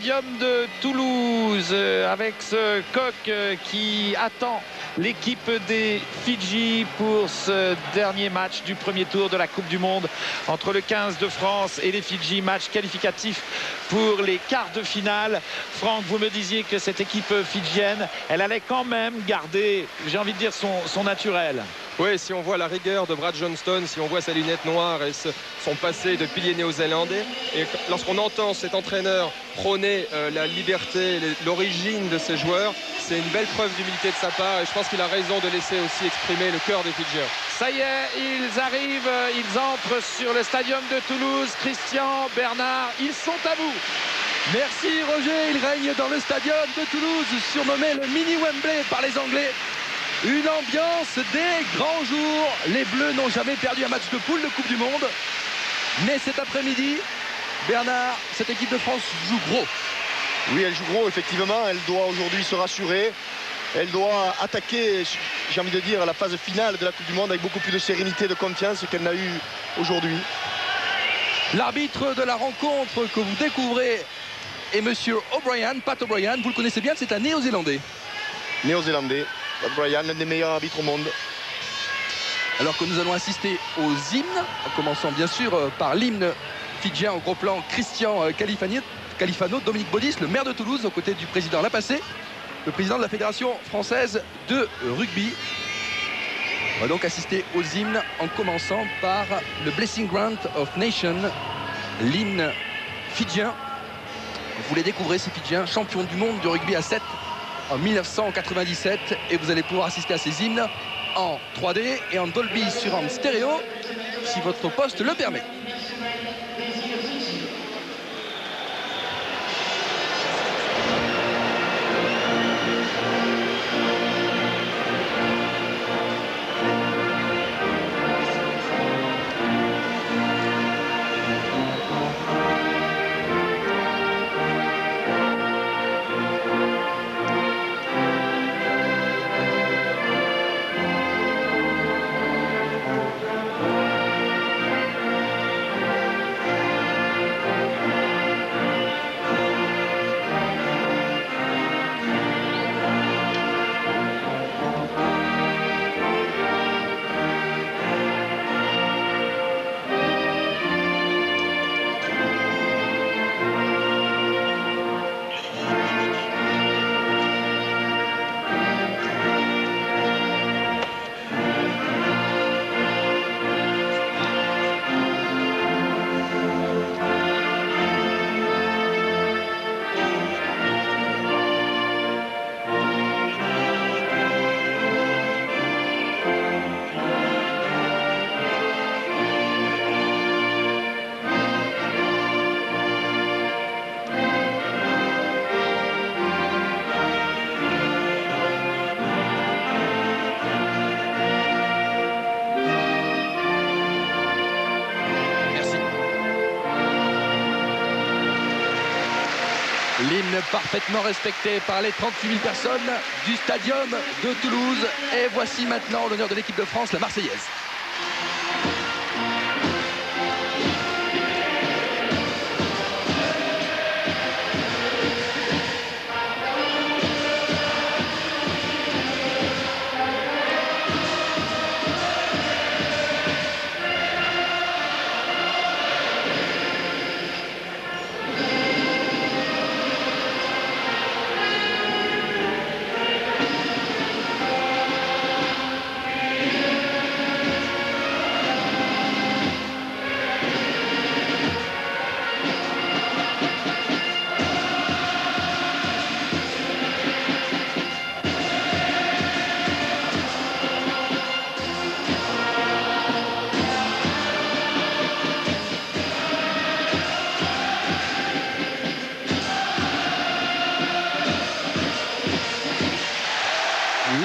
stadium de Toulouse avec ce coq qui attend l'équipe des Fidji pour ce dernier match du premier tour de la Coupe du Monde entre le 15 de France et les Fidji, match qualificatif pour les quarts de finale. Franck, vous me disiez que cette équipe fidjienne, elle allait quand même garder, j'ai envie de dire, son naturel. Oui, si on voit la rigueur de Brad Johnston, si on voit sa lunette noire et son passé de pilier néo-zélandais, et lorsqu'on entend cet entraîneur prôner la liberté, l'origine de ses joueurs, c'est une belle preuve d'humilité de sa part, et je pense qu'il a raison de laisser aussi exprimer le cœur des Fidjiens. Ça y est, ils arrivent, ils entrent sur le stadium de Toulouse. Christian, Bernard, ils sont à vous. Merci Roger, il règne dans le stadium de Toulouse, surnommé le mini Wembley par les Anglais. Une ambiance des grands jours. Les Bleus n'ont jamais perdu un match de poule de Coupe du Monde. Mais cet après-midi, Bernard, cette équipe de France joue gros. Oui, elle joue gros, effectivement. Elle doit aujourd'hui se rassurer. Elle doit attaquer, j'ai envie de dire, la phase finale de la Coupe du Monde avec beaucoup plus de sérénité, de confiance qu'elle n'a eu aujourd'hui. L'arbitre de la rencontre que vous découvrez est monsieur O'Brien, Pat O'Brien. Vous le connaissez bien, c'est un Néo-Zélandais. Néo-Zélandais. Pat O'Brien, l'un des meilleurs arbitres au monde. Alors que nous allons assister aux hymnes, en commençant bien sûr par l'hymne fidjien au gros plan Christian Califano, Dominique Baudis, le maire de Toulouse, aux côtés du président Lapassé, le président de la Fédération française de rugby. On va donc assister aux hymnes en commençant par le Blessing Grant of Nation, l'hymne fidjien. Vous les découvrez, ces Fidjiens, champions du monde du rugby à 7 en 1997, et vous allez pouvoir assister à ces hymnes en 3D et en Dolby Surround stéréo si votre poste le permet. L'hymne parfaitement respecté par les 38 000 personnes du stadium de Toulouse. Et voici maintenant l'honneur de l'équipe de France, la Marseillaise.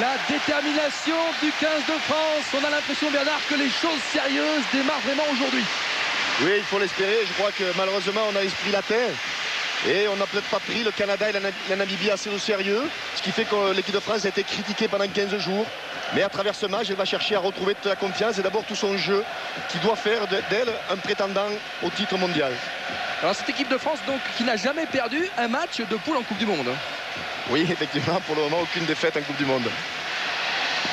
La détermination du 15 de France. On a l'impression, Bernard, que les choses sérieuses démarrent vraiment aujourd'hui. Oui, il faut l'espérer. Je crois que malheureusement, on a l'esprit latin. Et on n'a peut-être pas pris le Canada et la Namibie assez au sérieux, ce qui fait que l'équipe de France a été critiquée pendant 15 jours. Mais à travers ce match, elle va chercher à retrouver toute la confiance et d'abord tout son jeu qui doit faire d'elle un prétendant au titre mondial. Alors cette équipe de France donc qui n'a jamais perdu un match de poule en Coupe du Monde. Oui, effectivement, pour le moment, aucune défaite en Coupe du Monde.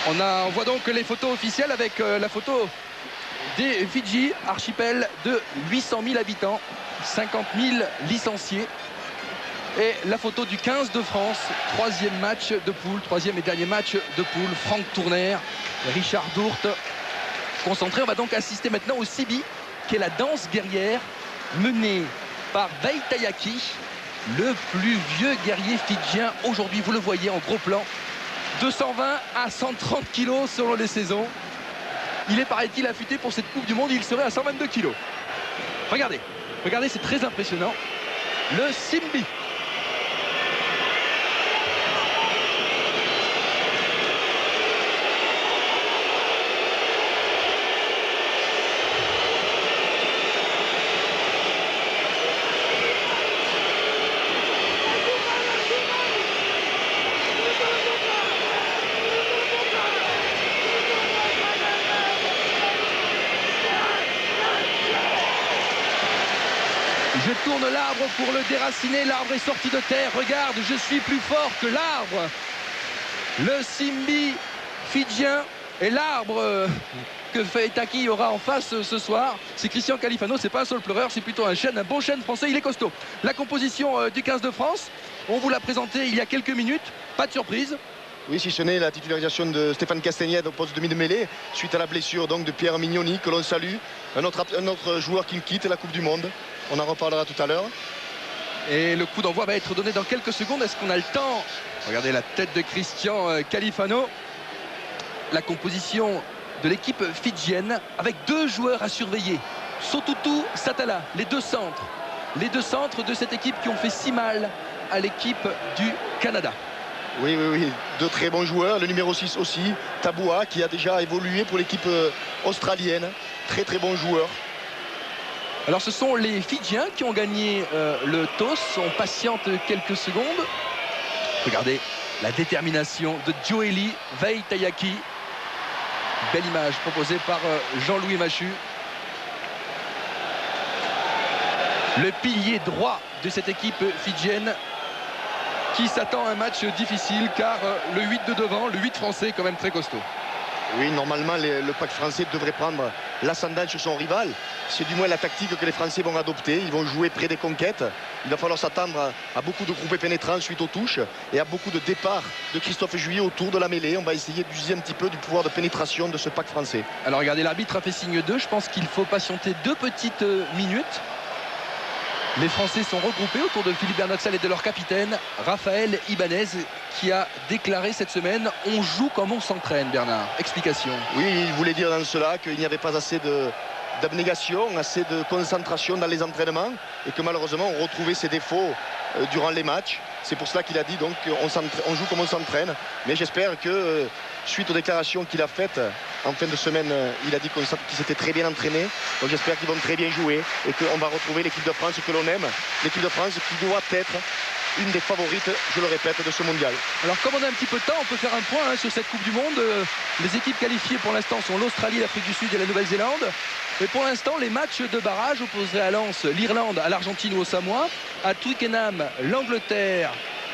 On voit donc les photos officielles avec la photo des Fidji, archipel de 800 000 habitants, 50 000 licenciés. Et la photo du 15 de France, troisième match de poule, troisième et dernier match de poule. Franck Tournaire, Richard Dourte concentrés. On va donc assister maintenant au Sibi, qui est la danse guerrière menée par Veitayaki, le plus vieux guerrier fidjien aujourd'hui. Vous le voyez en gros plan, 220 à 130 kilos selon les saisons. Il est, paraît-il, affûté pour cette Coupe du Monde. Il serait à 122 kilos. Regardez, regardez, c'est très impressionnant. Le Simbi. Je tourne l'arbre pour le déraciner. L'arbre est sorti de terre. Regarde, je suis plus fort que l'arbre. Le Simbi fidjien et l'arbre que Veitayaki aura en face ce soir. C'est Christian Califano. C'est pas un seul pleureur, c'est plutôt un chêne, un bon chêne français. Il est costaud. La composition du 15 de France, on vous l'a présenté il y a quelques minutes. Pas de surprise. Oui, si ce n'est la titularisation de Stéphane Castagnède au poste de demi-de-mêlée suite à la blessure donc de Pierre Mignoni que l'on salue. Un autre joueur qui quitte la Coupe du Monde. On en reparlera tout à l'heure. Et le coup d'envoi va être donné dans quelques secondes. Est-ce qu'on a le temps? Regardez la tête de Christian Califano. La composition de l'équipe fidjienne avec deux joueurs à surveiller. Sotutu, Satala, les deux centres. Les deux centres de cette équipe qui ont fait si mal à l'équipe du Canada. Oui, deux très bons joueurs. Le numéro 6 aussi, Taboua, qui a déjà évolué pour l'équipe australienne. Très très bon joueur. Alors ce sont les Fidjiens qui ont gagné le toss. On patiente quelques secondes. Regardez la détermination de Joeli Veitayaki. Belle image proposée par Jean-Louis Machu. Le pilier droit de cette équipe fidjienne qui s'attend à un match difficile car le 8 de devant, le 8 français est quand même très costaud. Oui, normalement le pack français devrait prendre l'ascendant sur son rival. C'est du moins la tactique que les Français vont adopter. Ils vont jouer près des conquêtes. Il va falloir s'attendre à beaucoup de groupés pénétrants suite aux touches et à beaucoup de départs de Christophe Juillet autour de la mêlée. On va essayer d'user un petit peu du pouvoir de pénétration de ce pack français. Alors regardez, l'arbitre a fait signe 2. Je pense qu'il faut patienter 2 petites minutes. Les Français sont regroupés autour de Philippe Bernotsal et de leur capitaine, Raphaël Ibanez, qui a déclaré cette semaine « On joue comme on s'entraîne », Bernard. Explication. Oui, il voulait dire dans cela qu'il n'y avait pas assez d'abnégation, assez de concentration dans les entraînements et que malheureusement on retrouvait ses défauts durant les matchs. C'est pour cela qu'il a dit donc on joue comme on s'entraîne. Mais j'espère que suite aux déclarations qu'il a faites en fin de semaine, il a dit qu'il s'était très bien entraîné. Donc j'espère qu'ils vont très bien jouer et qu'on va retrouver l'équipe de France que l'on aime. L'équipe de France qui doit être une des favorites, je le répète, de ce mondial. Alors comme on a un petit peu de temps, on peut faire un point sur cette Coupe du Monde. Les équipes qualifiées pour l'instant sont l'Australie, l'Afrique du Sud et la Nouvelle-Zélande. Et pour l'instant, les matchs de barrage opposeraient à Lens l'Irlande, à l'Argentine ou au Samoa, à Twickenham l'Angleterre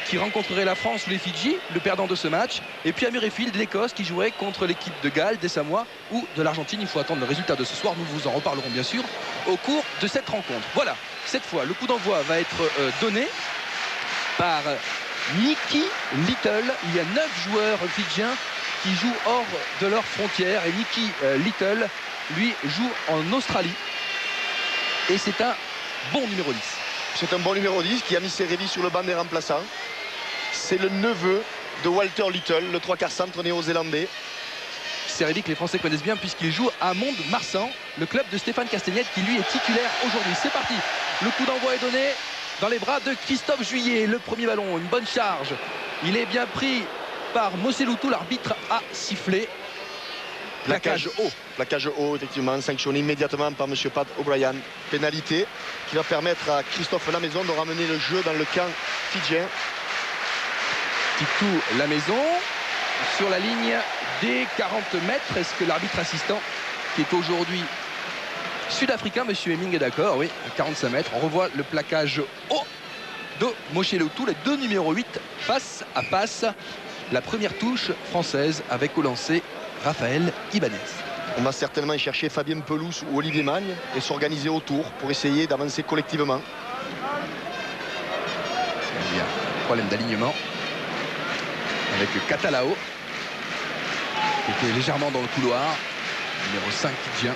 qui rencontrerait la France ou les Fidji, le perdant de ce match, et puis à Murrayfield l'Écosse qui jouerait contre l'équipe de Galles, des Samoa ou de l'Argentine. Il faut attendre le résultat de ce soir, nous vous en reparlerons bien sûr au cours de cette rencontre. Voilà, cette fois le coup d'envoi va être donné par Nicky Little. Il y a 9 joueurs fidjiens qui jouent hors de leurs frontières et Nicky Little, lui, joue en Australie et c'est un bon numéro 10. C'est un bon numéro 10 qui a mis ses révis sur le banc des remplaçants. C'est le neveu de Walter Little, le 3/4 centre néo-zélandais. Serevi que les Français connaissent bien puisqu'il joue à Mont-de-Marsan, le club de Stéphane Castagnède qui lui est titulaire aujourd'hui. C'est parti, le coup d'envoi est donné dans les bras de Christophe Juillet. Le premier ballon, une bonne charge. Il est bien pris par Mosseloutou, l'arbitre a sifflé. Plaquage haut. Plaquage haut, effectivement, sanctionné immédiatement par M. Pat O'Brien. Pénalité qui va permettre à Christophe Lamaison de ramener le jeu dans le camp fidjien. Titou Lamaison sur la ligne des 40 mètres. Est-ce que l'arbitre assistant, qui est aujourd'hui sud-africain, M. Hemming, est d'accord? Oui, à 45 mètres. On revoit le plaquage haut de Moshe Leoutou, les deux numéros 8 face à face. La première touche française avec au lancer Raphaël Ibanez. On va certainement chercher Fabien Pelouse ou Olivier Magne et s'organiser autour pour essayer d'avancer collectivement. Il y a un problème d'alignement avec Catalao qui était légèrement dans le couloir, numéro 5 fidjien.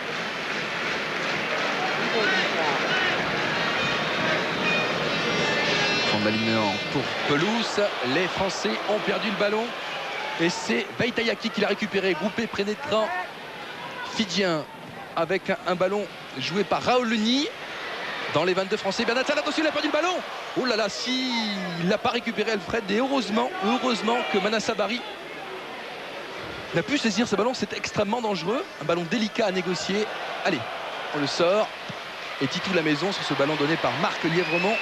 Fond d'alignement pour Pelouse. Les Français ont perdu le ballon et c'est Veitayaki qui l'a récupéré, groupé pénétrant fidjien avec un ballon joué par Raoul Luni dans les 22 Français. Bernard Salah, attention, il a perdu le ballon. Oh là là, s'il n'a pas récupéré Alfred, et heureusement que Manassa Bari n'a pu saisir ce ballon. C'est extrêmement dangereux, un ballon délicat à négocier. Allez, on le sort et Titou Lamaison sur ce ballon donné par Marc Lièvremont.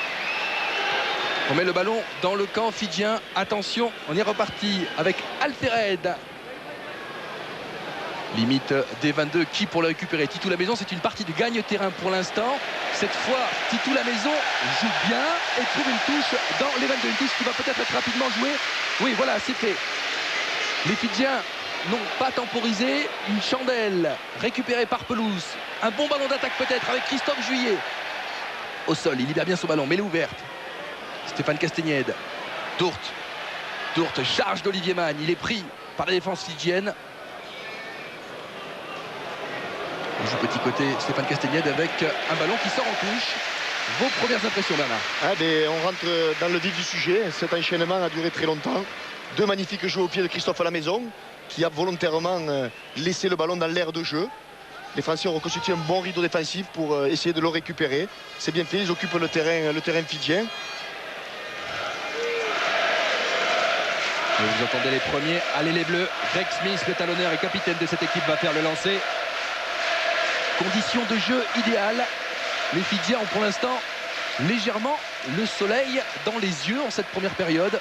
On met le ballon dans le camp fidjien. Attention, on est reparti avec Altered. Limite des 22, qui pour le récupérer? Titou Lamaison, c'est une partie de gagne-terrain pour l'instant. Cette fois, Titou Lamaison joue bien et trouve une touche dans les 22. Une touche qui va peut-être être rapidement jouée. Oui, voilà, c'est fait. Les Fidjiens n'ont pas temporisé. Une chandelle récupérée par Pelouse. Un bon ballon d'attaque peut-être avec Christophe Juillet. Au sol, il libère bien son ballon, mais elle est ouverte. Stéphane Castagnède. Dourte charge d'Olivier Magne. Il est pris par la défense fidjienne. On joue petit côté Stéphane Castagnède avec un ballon qui sort en touche. Vos premières impressions, Bernard? On rentre dans le vif du sujet. Cet enchaînement a duré très longtemps. Deux magnifiques jeux au pied de Christophe Lamaison qui a volontairement laissé le ballon dans l'aire de jeu. Les Français ont reconstitué un bon rideau défensif pour essayer de le récupérer. C'est bien fait, ils occupent le terrain fidjien. Et vous entendez les premiers. Allez les Bleus. Greg Smith, le talonneur et capitaine de cette équipe, va faire le lancer. Conditions de jeu idéales. Les Fidjiens ont pour l'instant légèrement le soleil dans les yeux en cette première période.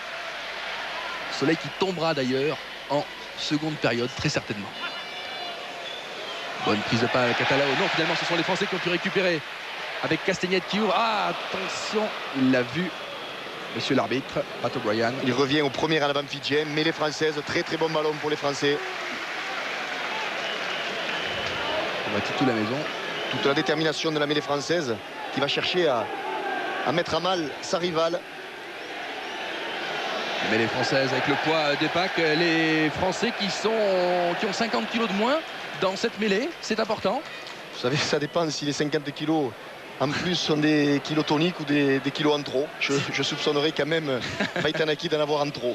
Soleil qui tombera d'ailleurs en seconde période, très certainement. Bonne prise de pas à Catalao. Non, finalement, ce sont les Français qui ont pu récupérer avec Castagnède qui ouvre. Ah, attention, il l'a vu, monsieur l'arbitre, Pat O'Brien. Il revient au premier en avant fidjien, mais les Françaises, très très bon ballon pour les Français. On va Titou Lamaison. Toute la détermination de la mêlée française qui va chercher à mettre à mal sa rivale. Mais les Françaises avec le poids des packs, les Français qui ont 50 kilos de moins dans cette mêlée, c'est important. Vous savez, ça dépend si les 50 kilos en plus sont des kilos toniques ou des kilos en trop. Je soupçonnerais quand même Vaitanaki d'en avoir en trop.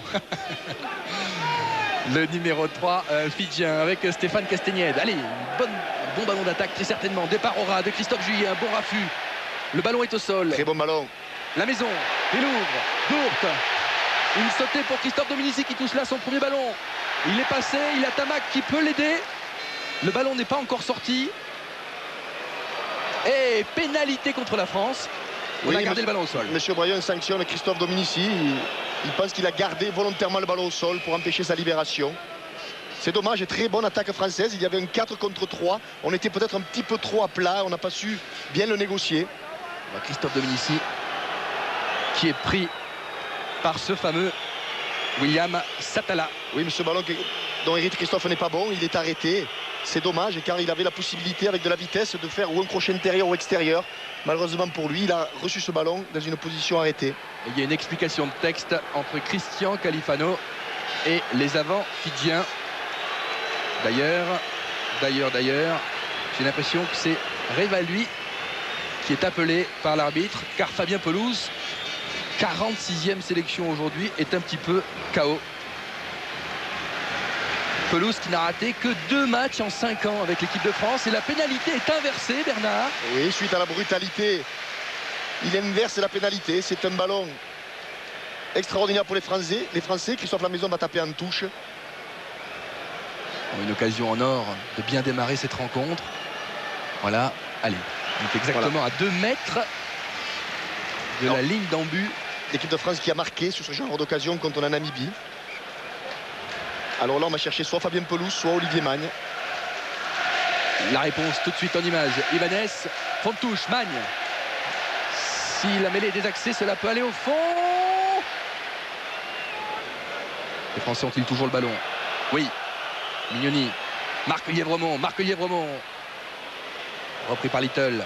Le numéro 3 fidjien avec Stéphane Castagnède. Allez, bon ballon d'attaque très certainement. Départ au ras de Christophe Juillet, un bon raffut. Le ballon est au sol. Très bon ballon. Lamaison, il ouvre, Dourte. Une sautée pour Christophe Dominici qui touche là son premier ballon. Il est passé, il a Tamac qui peut l'aider. Le ballon n'est pas encore sorti. Et pénalité contre la France. On a gardé le ballon au sol. Monsieur Bryan sanctionne Christophe Dominici. Il pense qu'il a gardé volontairement le ballon au sol pour empêcher sa libération. C'est dommage, très bonne attaque française. Il y avait un 4 contre 3. On était peut-être un petit peu trop à plat. On n'a pas su bien le négocier. Christophe Dominici qui est pris par ce fameux William Satala. Oui, mais ce ballon dont hérite Christophe n'est pas bon. Il est arrêté. C'est dommage car il avait la possibilité avec de la vitesse de faire ou un crochet intérieur ou extérieur. Malheureusement pour lui, il a reçu ce ballon dans une position arrêtée. Et il y a une explication de texte entre Christian Califano et les avants fidjiens. D'ailleurs, j'ai l'impression que c'est Révalui qui est appelé par l'arbitre car Fabien Pelouse, 46e sélection aujourd'hui, est un petit peu KO. Pelouse qui n'a raté que 2 matchs en 5 ans avec l'équipe de France et la pénalité est inversée, Bernard. Oui, suite à la brutalité, il inverse la pénalité. C'est un ballon extraordinaire pour les Français. Christophe Lamaison va taper en touche. Une occasion en or de bien démarrer cette rencontre. Voilà, allez, on est exactement à 2 mètres de la ligne d'en but. L'équipe de France qui a marqué sur ce genre d'occasion contre la Namibie. Alors là, on va chercher soit Fabien Pelouse, soit Olivier Magne. La réponse tout de suite en image. Ibanez, fond de touche, Magne. Si la mêlée est désaxée, cela peut aller au fond. Les Français ont-ils toujours le ballon? Oui. Mignoni. Marc Lièvremont. Repris par Little.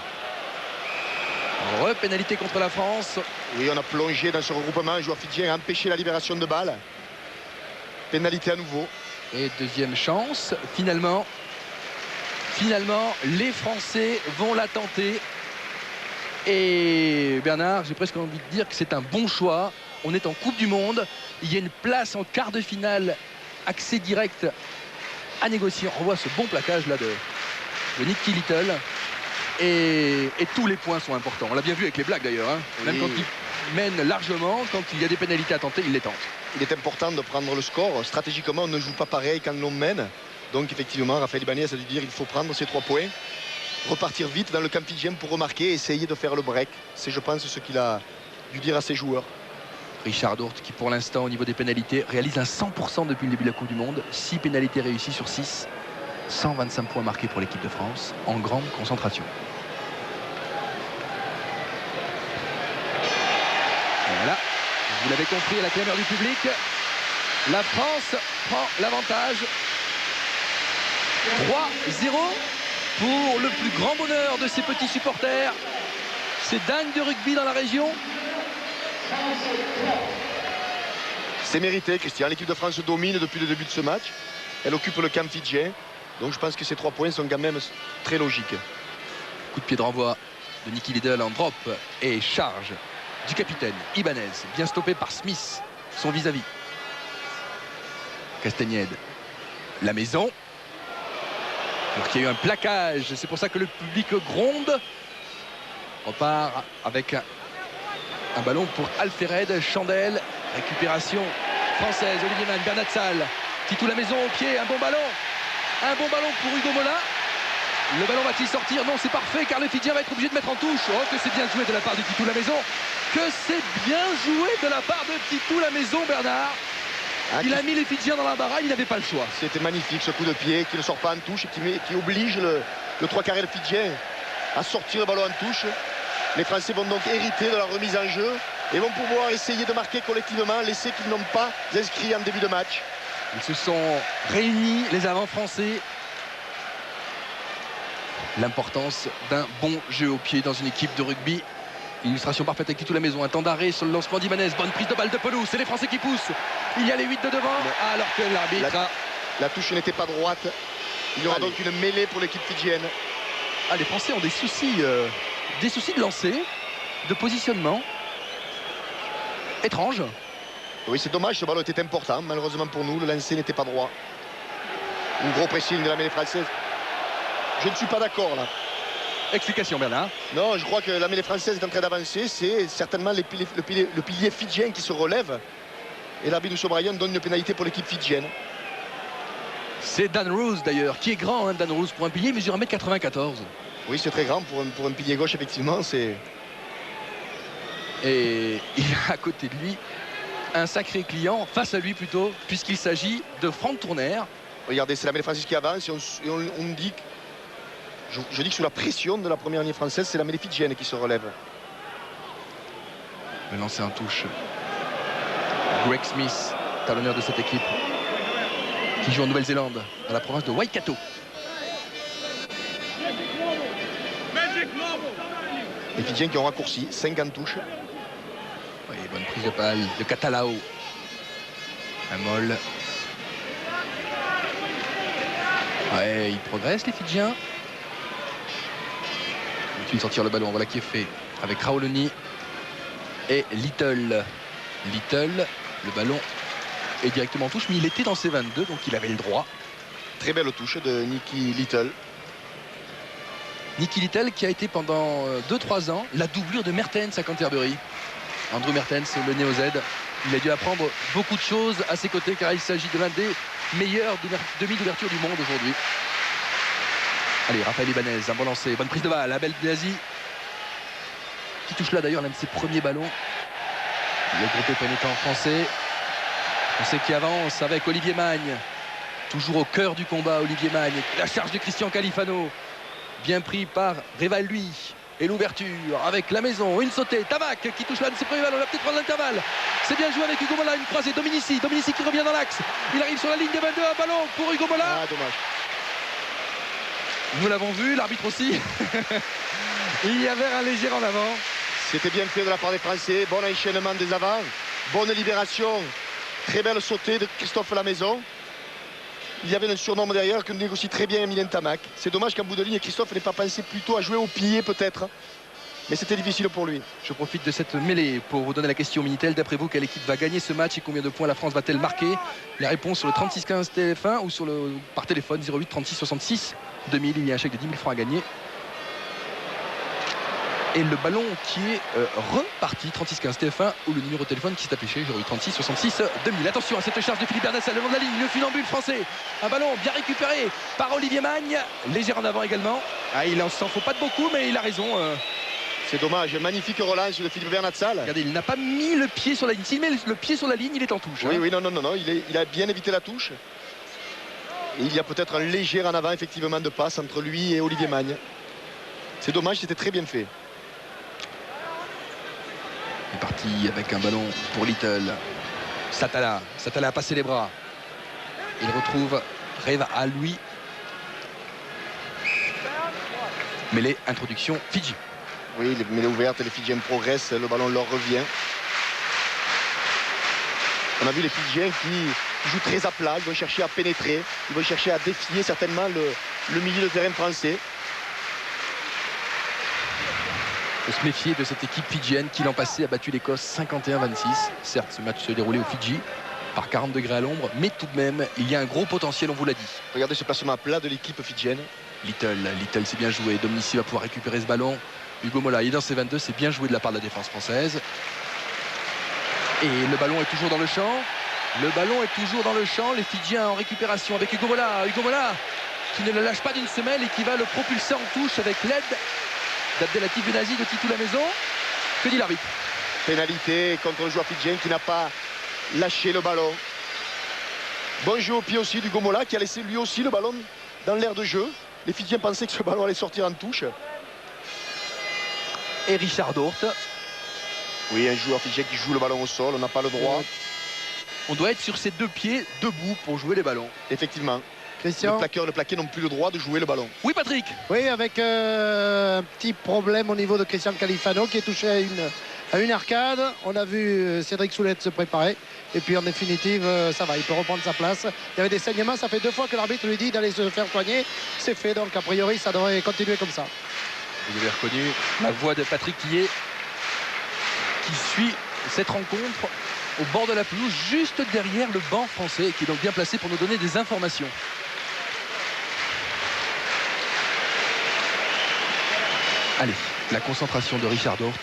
Pénalité contre la France. Oui, on a plongé dans ce regroupement. Un joueur fidjien a empêché la libération de balles. Pénalité à nouveau. Et deuxième chance. Finalement, les Français vont la tenter. Et Bernard, j'ai presque envie de dire que c'est un bon choix. On est en Coupe du Monde. Il y a une place en quart de finale. Accès direct à négocier. On revoit ce bon plaquage là de Nicky Little. Et tous les points sont importants. On l'a bien vu avec les Blacks d'ailleurs. Hein. Oui. Même quand ils mènent largement, quand il y a des pénalités à tenter, ils les tentent. Il est important de prendre le score. Stratégiquement, on ne joue pas pareil quand l'on mène. Donc effectivement, Raphaël Ibanez a dû dire qu'il faut prendre ces 3 points. Repartir vite dans le camp fidjien pour remarquer, essayer de faire le break. C'est, je pense, ce qu'il a dû dire à ses joueurs. Richard Dourte qui pour l'instant au niveau des pénalités réalise un 100% depuis le début de la Coupe du Monde. 6 pénalités réussies sur 6. 125 points marqués pour l'équipe de France en grande concentration. Voilà, vous l'avez compris à la clameur du public, la France prend l'avantage. 3-0 pour le plus grand bonheur de ces petits supporters. C'est dingue de rugby dans la région. C'est mérité, Christian. L'équipe de France domine depuis le début de ce match. Elle occupe le camp fidjien. Donc je pense que ces 3 points sont quand même très logiques. Coup de pied de renvoi de Nicky Little en drop et charge du capitaine Ibanez, bien stoppé par Smith, son vis-à-vis. Castagnède, la maison. Alors qu'il y a eu un plaquage, c'est pour ça que le public gronde. On repart avec un ballon pour Alfred Chandel. Récupération française, Olivier Mann, Bernat Salle. Titou la maison au pied, un bon ballon. Un bon ballon pour Hugo Mola. Le ballon va-t-il sortir? Non, c'est parfait car le Fidjien va être obligé de mettre en touche. Oh, que c'est bien joué de la part de Titou la maison. Que c'est bien joué de la part de Titou la maison, Bernard. Il a mis les Fidjiens dans la baraque, il n'avait pas le choix. C'était magnifique ce coup de pied qui ne sort pas en touche et qui oblige le 3 quarts Fidjien à sortir le ballon en touche. Les Français vont donc hériter de la remise en jeu et vont pouvoir essayer de marquer collectivement l'essai qu'ils n'ont pas inscrit en début de match. Ils se sont réunis, les avants français. L'importance d'un bon jeu au pied dans une équipe de rugby. Illustration parfaite avec Titou la maison. Un temps d'arrêt sur le lancement d'Ibanez. Bonne prise de balle de Pelouse. C'est les Français qui poussent. Il y a les 8 de devant. Alors que l'arbitre... La touche n'était pas droite. Il y aura donc une mêlée pour l'équipe fidjienne. Ah, les Français ont des soucis de lancer, de positionnement. Étrange. Oui, c'est dommage, ce ballon était important. Malheureusement pour nous, le lancer n'était pas droit. Un gros pressing de la mêlée française. Je ne suis pas d'accord là. Explication, Bernard. Non, je crois que la mêlée française est en train d'avancer. C'est certainement le pilier fidjien qui se relève. Et l'arbitre Sobrayan donne une pénalité pour l'équipe fidjienne. C'est Dan Roos d'ailleurs, qui est grand, hein, Dan Roos, pour un pilier, il mesure 1m94. Oui, c'est très grand pour un pilier gauche, effectivement. Et il a à côté de lui un sacré client, face à lui plutôt, puisqu'il s'agit de Franck Tournaire. Regardez, c'est la mêlée française qui avance et on dit que... Je dis que sous la pression de la première ligne française, c'est la mêlée fidjienne qui se relève. Le lancer en touche. Greg Smith, talonneur de cette équipe, qui joue en Nouvelle-Zélande, dans la province de Waikato. Les Fidjiens qui ont raccourci, 50 touches. Oui, bonne prise de balle de Catalao. Un molle. Ouais, ils progressent les Fidjiens. Il sortir le ballon, voilà qui est fait avec Raoloni et Little. Little, le ballon est directement en touche, mais il était dans ses 22, donc il avait le droit. Très belle touche de Nicky Little. Nicky Little qui a été pendant 2-3 ans la doublure de Mertens à Canterbury. Andrew Mertens, le néo-Z. Il a dû apprendre beaucoup de choses à ses côtés car il s'agit de l'un des meilleurs demi d'ouverture du monde aujourd'hui. Allez, Raphaël Ibanez, un bon lancer, bonne prise de balle, Abel Biazi qui touche là d'ailleurs l'un de ses premiers ballons. Le groupe pénétrant français. On sait qu'il avance avec Olivier Magne. Toujours au cœur du combat, Olivier Magne. La charge de Christian Califano. Bien pris par Réval, lui. Et l'ouverture avec la maison. Une sautée. Tamac qui touche l'un de ses premiers ballons. On va peut-être prendre l'intervalle. C'est bien joué avec Hugo Mola. Une croisée. Dominici. Dominici qui revient dans l'axe. Il arrive sur la ligne des 22. Un ballon pour Hugo Mola. Ah, dommage. Nous l'avons vu. L'arbitre aussi. Il y avait un léger en avant. C'était bien fait de la part des Français. Bon enchaînement des avants. Bonne libération. Très belle sautée de Christophe Lamaison. Il y avait un surnombre derrière que négocie très bien Emilien Tamac. C'est dommage qu'en bout de ligne, Christophe n'ait pas pensé plutôt à jouer au pied peut-être. Mais c'était difficile pour lui. Je profite de cette mêlée pour vous donner la question Minitel. D'après vous, quelle équipe va gagner ce match et combien de points la France va-t-elle marquer? Les réponses sur le 3615 TF1 ou par téléphone 08 36 66 2000. Il y a un chèque de 10 000 francs à gagner. Et le ballon qui est reparti, 3615 TF1 ou le numéro de téléphone qui s'est affiché, 08 36 66 2000. Attention à cette charge de Philippe Bernassel le long de la ligne, le funambule français. Un ballon bien récupéré par Olivier Magne, léger en avant également. Ah, il n'en s'en faut pas de beaucoup, mais il a raison. C'est dommage, magnifique relance de Philippe Bernassal. Regardez, il n'a pas mis le pied sur la ligne. S'il met le pied sur la ligne, il est en touche. Oui, oui, non, il a bien évité la touche. Et il y a peut-être un léger en avant, effectivement, de passe entre lui et Olivier Magne. C'est dommage, c'était très bien fait. Il est parti avec un ballon pour Little. Satala a passé les bras. Il retrouve Rêve à lui. Mêlée, introduction, Fidji. Oui, les mêlées ouvertes, les Fidjiens progressent, le ballon leur revient. On a vu les Fidjiens qui jouent très à plat, ils vont chercher à pénétrer, ils vont chercher à défier certainement le milieu de terrain français. Il faut se méfier de cette équipe fidjienne qui l'an passé a battu l'Écosse 51-26. Certes, ce match se déroulait au Fidji par 40 degrés à l'ombre, mais tout de même, il y a un gros potentiel, on vous l'a dit. Regardez ce placement à plat de l'équipe fidjienne. Little, c'est bien joué. Dominici va pouvoir récupérer ce ballon. Hugo Mola, il est dans ses 22, c'est bien joué de la part de la défense française. Et le ballon est toujours dans le champ. Le ballon est toujours dans le champ. Les Fidjiens en récupération avec Hugo Mola. Hugo Mola qui ne le lâche pas d'une semelle et qui va le propulser en touche avec l'aide d'Abdelatif Benazi de Titou Lamaison. Que dit l'arbitre? Pénalité contre le joueur fidjien qui n'a pas lâché le ballon. Bon jeu au pied aussi d'Hugo Mola qui a laissé lui aussi le ballon dans l'air de jeu. Les Fidjiens pensaient que ce ballon allait sortir en touche. Et Richard Dort. Oui, un joueur fidjien qui joue le ballon au sol, on n'a pas le droit. On doit être sur ses deux pieds debout pour jouer les ballons. Effectivement. Christian. Le plaqueur et le plaqué n'ont plus le droit de jouer le ballon. Oui, Patrick. Oui, avec un petit problème au niveau de Christian Califano qui est touché à une arcade. On a vu Cédric Soulette se préparer. Et puis en définitive, ça va, il peut reprendre sa place. Il y avait des saignements, ça fait 2 fois que l'arbitre lui dit d'aller se faire soigner. C'est fait, donc a priori, ça devrait continuer comme ça. Vous avez reconnu la voix de Patrick Tillet qui suit cette rencontre au bord de la pelouse, juste derrière le banc français, qui est donc bien placé pour nous donner des informations. Allez, la concentration de Richard Dort.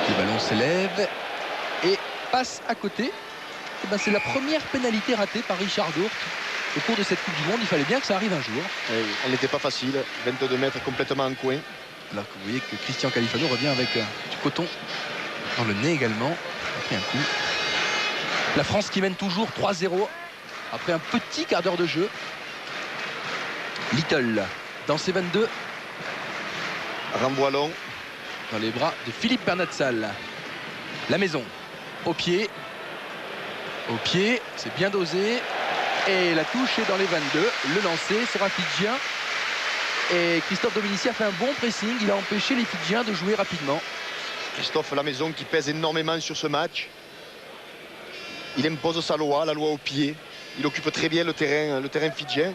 Le ballon s'élève et passe à côté. Et ben c'est la première pénalité ratée par Richard Dort au cours de cette Coupe du Monde. Il fallait bien que ça arrive un jour. Elle n'était pas facile, 22 mètres complètement en coin. Alors que vous voyez que Christian Califano revient avec du coton dans le nez également. Après un coup. La France qui mène toujours 3-0 après un petit quart d'heure de jeu. Little dans ses 22. Renvoi long. Dans les bras de Philippe Bernatsal. La maison au pied. Au pied, c'est bien dosé. Et la touche est dans les 22. Le lancer sera fidjien. Et Christophe Dominici a fait un bon pressing. Il a empêché les Fidjiens de jouer rapidement. Christophe Lamaison qui pèse énormément sur ce match. Il impose sa loi, la loi au pied. Il occupe très bien le terrain fidjien.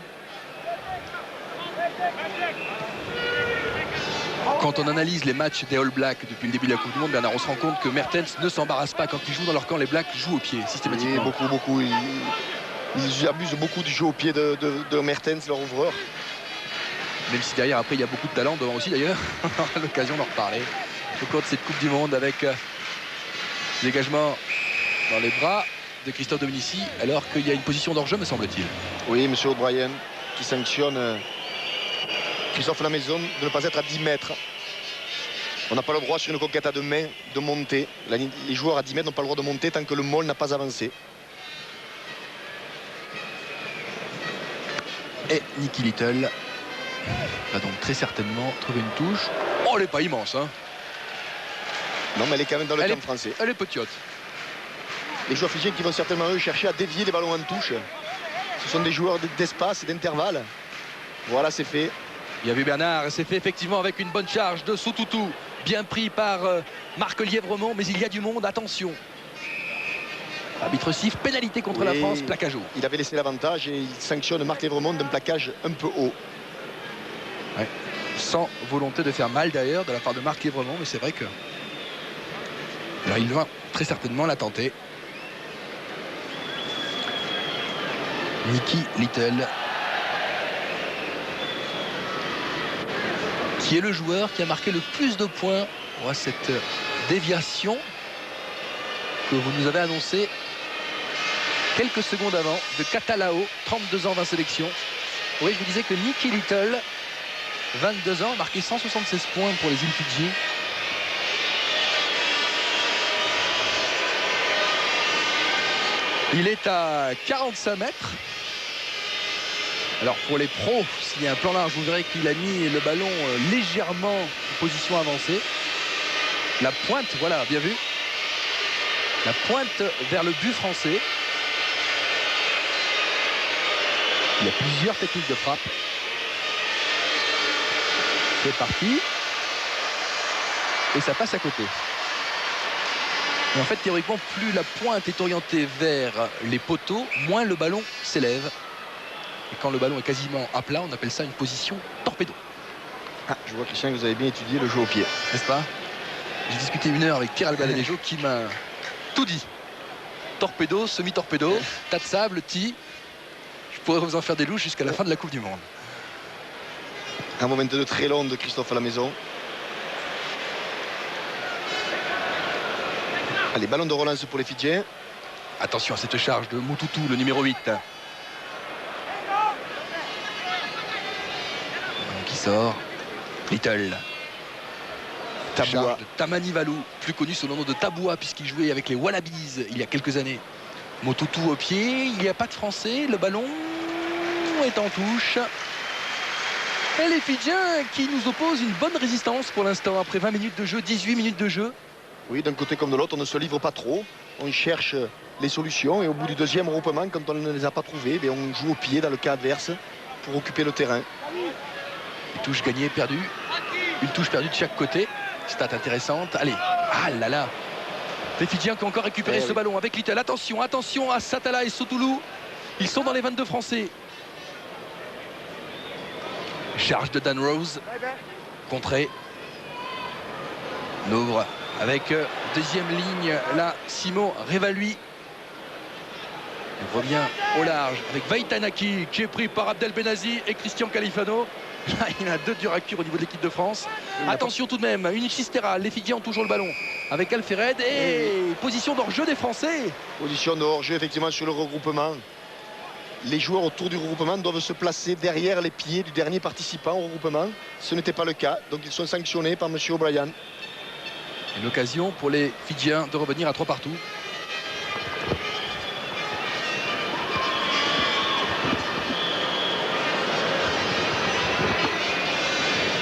Quand on analyse les matchs des All Blacks depuis le début de la Coupe du Monde, Bernard, on se rend compte que Mertens ne s'embarrasse pas quand ils jouent dans leur camp. Les Blacks jouent au pied systématiquement. Oui, beaucoup. Ils abusent beaucoup du jeu au pied de Mertens, leur ouvreur. Même si derrière, après, il y a beaucoup de talent devant aussi d'ailleurs. On aura l'occasion d'en reparler au cours de cette Coupe du Monde avec dégagement dans les bras de Christophe Dominici, alors qu'il y a une position d'hors-jeu, me semble-t-il. Oui, monsieur O'Brien qui sanctionne Christophe Lamaison de ne pas être à 10 mètres. On n'a pas le droit sur une conquête à 2 mains de monter. Les joueurs à 10 mètres n'ont pas le droit de monter tant que le môle n'a pas avancé. Et Nicky Little va donc très certainement trouver une touche. Oh, elle n'est pas immense, hein. Non, mais elle est quand même dans le camp français. Elle est petite. Les joueurs fidjiens qui vont certainement eux chercher à dévier les ballons en touche. Ce sont des joueurs d'espace et d'intervalle. Voilà, c'est fait. Il y a vu Bernard, c'est fait effectivement avec une bonne charge de Soutoutou, bien pris par Marc Lièvremont, mais il y a du monde, attention. Arbitre siffle, pénalité contre la France, plaquage haut. Il avait laissé l'avantage et il sanctionne Marc Lièvremont d'un plaquage un peu haut. Ouais. Sans volonté de faire mal d'ailleurs de la part de Marc Lièvremont, mais c'est vrai que là il va très certainement la tenter. Nicky Little, qui est le joueur qui a marqué le plus de points pour cette déviation que vous nous avez annoncé quelques secondes avant de Catalao, 32 ans, 20 sélections. Oui, je vous disais que Nicky Little, 22 ans, a marqué 176 points pour les îles Fidji. Il est à 45 mètres. Alors pour les pros, s'il y a un plan large, vous verrez qu'il a mis le ballon légèrement en position avancée. La pointe, voilà, bien vu. La pointe vers le but français. Il y a plusieurs techniques de frappe. C'est parti. Et ça passe à côté. Et en fait, théoriquement, plus la pointe est orientée vers les poteaux, moins le ballon s'élève. Et quand le ballon est quasiment à plat, on appelle ça une position torpedo. Ah, je vois, Christian, que vous avez bien étudié le jeu au pied. N'est-ce pas? J'ai discuté 1 heure avec Pierre Albaladejo qui m'a tout dit. Torpedo, semi-torpedo, tas de sable, tee. Je pourrais vous en faire des louches jusqu'à la fin de la Coupe du Monde. Un moment de très long de Christophe Lamaison. Allez, ballon de relance pour les Fidjiens. Attention à cette charge de Moutoutou, le numéro 8. Qui sort. Little. Taboua. Tamani Valou, plus connu sous le nom de Taboua, puisqu'il jouait avec les Wallabies il y a quelques années. Moutoutou au pied, il n'y a pas de Français, le ballon est en touche. Et les Fidjiens qui nous opposent une bonne résistance pour l'instant, après 20 minutes de jeu, 18 minutes de jeu. Oui, d'un côté comme de l'autre, on ne se livre pas trop. On cherche les solutions et au bout du deuxième regroupement, quand on ne les a pas trouvées, on joue au pied dans le cas adverse pour occuper le terrain. Une touche gagnée, perdue. Une touche perdue de chaque côté. Stat intéressante. Allez, ah là là. Les Fidjiens qui ont encore récupéré ce ballon avec Little. Attention, attention à Satala et Sotoulou. Ils sont dans les 22 Français. Charge de Dan Rose. Contré. Louvre avec deuxième ligne. Là, Simon Revalui. Il revient au large avec Vaitanaki qui est pris par Abdel Benazi et Christian Califano. Là, il a 2 durs à cuire au niveau de l'équipe de France. Attention tout de même, une Chistera. Les Fidjiens ont toujours le ballon avec Alfered et position d'hors-jeu des Français. Position de hors-jeu effectivement sur le regroupement. Les joueurs autour du regroupement doivent se placer derrière les pieds du dernier participant au regroupement. Ce n'était pas le cas, donc ils sont sanctionnés par M. O'Brien. Et l'occasion pour les Fidjiens de revenir à 3 partout.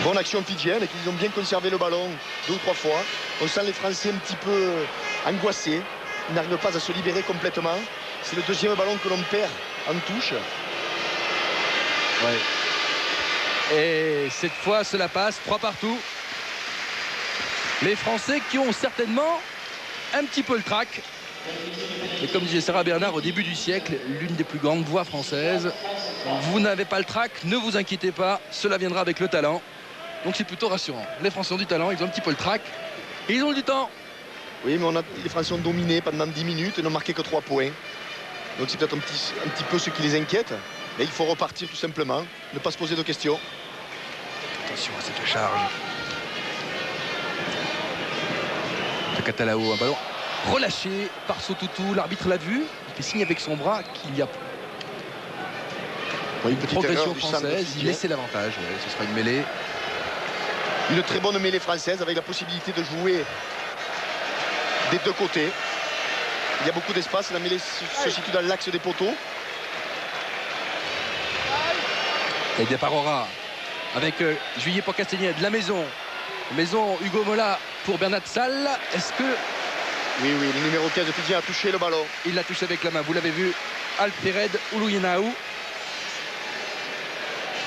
Bonne action fidjienne et qu'ils ont bien conservé le ballon 2 ou 3 fois. On sent les Français un petit peu angoissés. Ils n'arrivent pas à se libérer complètement. C'est le deuxième ballon que l'on perd en touche. Ouais. Et cette fois, cela passe 3 partout. Les Français qui ont certainement un petit peu le trac. Et comme disait Sarah Bernard au début du siècle, l'une des plus grandes voix françaises, vous n'avez pas le trac, ne vous inquiétez pas, cela viendra avec le talent. Donc c'est plutôt rassurant. Les Français ont du talent, ils ont un petit peu le trac et ils ont du temps. Oui, mais les Français ont dominé pendant 10 minutes et n'ont marqué que 3 points. Donc c'est peut-être un petit peu ce qui les inquiète. Mais il faut repartir tout simplement, ne pas se poser de questions. Attention à cette charge. De Catalao, un ballon relâché par Sotoutou. L'arbitre l'a vu. Il fait signe avec son bras qu'il y a Oui, une progression française. Il laissait l'avantage. Ouais, ce sera une mêlée. Une très bonne mêlée française avec la possibilité de jouer des deux côtés. Il y a beaucoup d'espace. La mêlée se situe dans l'axe des poteaux. Et Deparora avec Juillet pour Castagnède. La maison. Hugo Mola pour Bernat Salle. Est-ce que... Oui, le numéro 15 de Fidji a touché le ballon. Il l'a touché avec la main. Vous l'avez vu. Alfred Oulouyenaou.